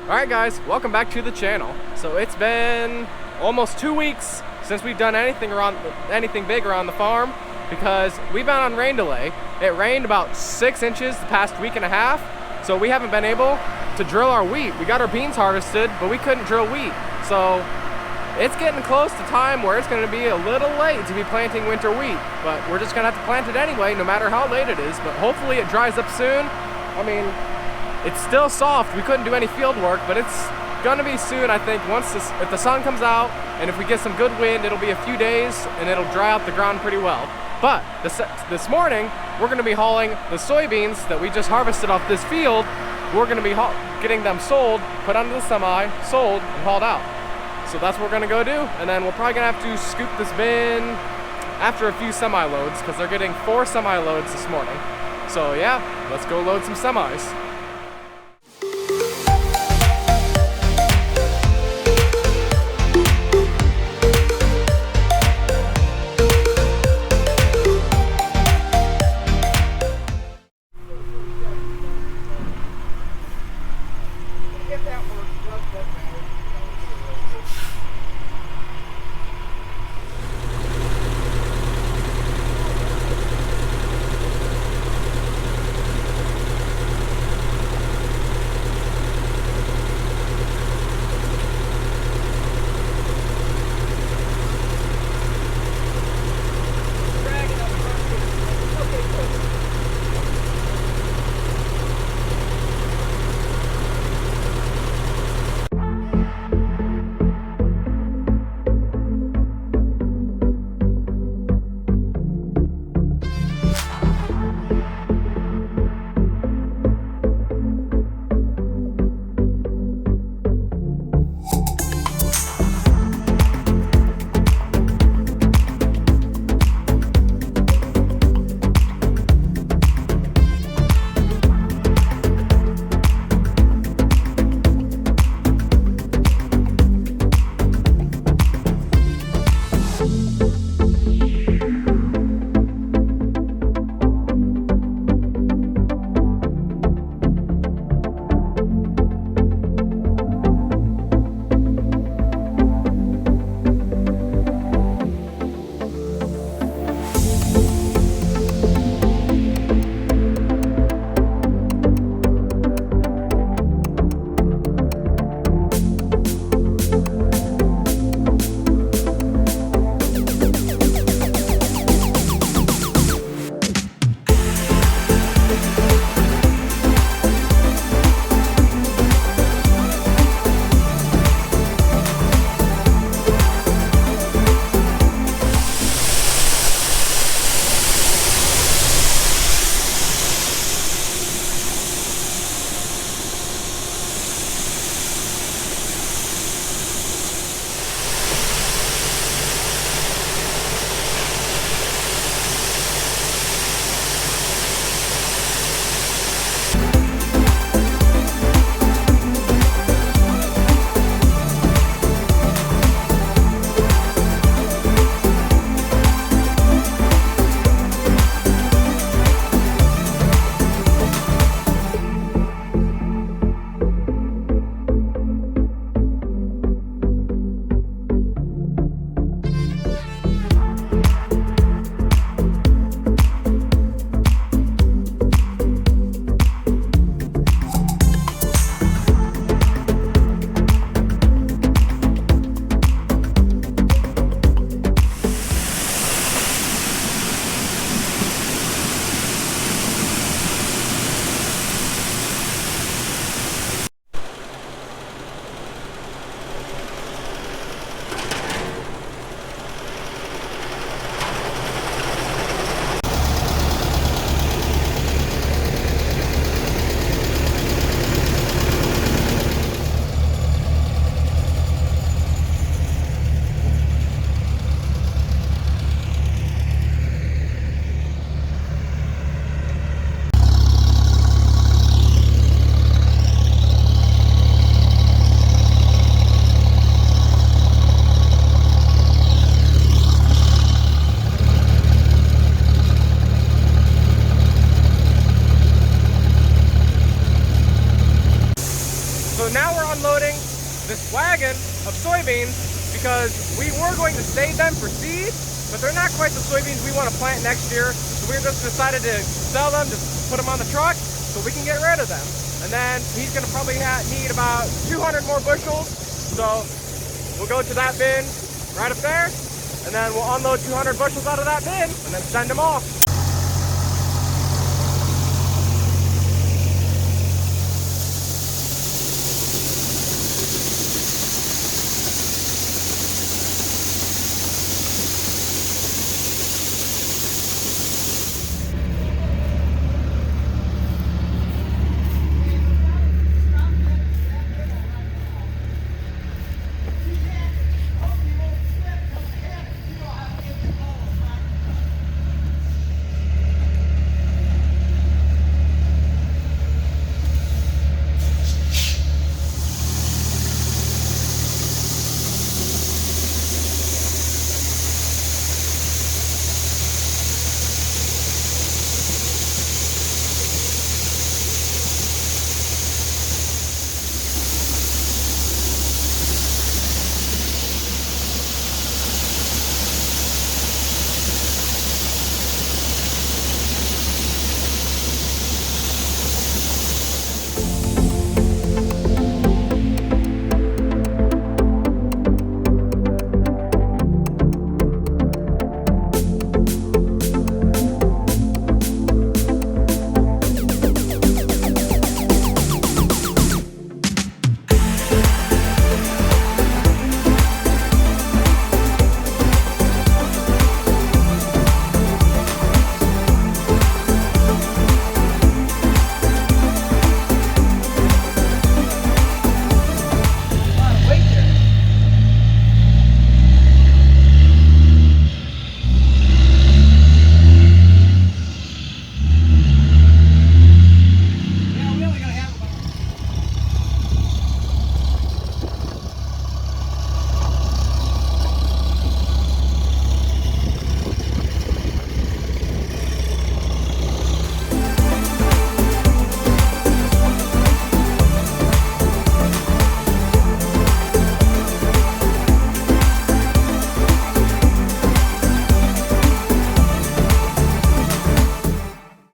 Alright guys, welcome back to the channel. So it's been almost 2 weeks since we've done anything big around the farm because we've been on rain delay. It rained about 6 inches the past week and a half, so we haven't been able to drill our wheat. We got our beans harvested, but we couldn't drill wheat. So it's getting close to time where it's going to be a little late to be planting winter wheat, but we're just going to have to plant it anyway, no matter how late it is. But hopefully it dries up soon. I mean, it's still soft. We couldn't do any field work, but it's gonna be soon, I think. If the sun comes out and if we get some good wind, it'll be a few days and it'll dry out the ground pretty well. But this morning, we're gonna be hauling the soybeans that we just harvested off this field. We're gonna be getting them sold, put onto the semi, sold, and hauled out. So that's what we're gonna go do, and then we're probably gonna have to scoop this bin after a few semi loads because they're getting 4 semi loads this morning. So yeah, let's go load some semis. So now we're unloading this wagon of soybeans because we were going to save them for seed, but they're not quite the soybeans we want to plant next year. So we just decided to sell them, just put them on the truck so we can get rid of them. And then he's gonna probably need about 200 more bushels. So we'll go to that bin right up there, and then we'll unload 200 bushels out of that bin and then send them off.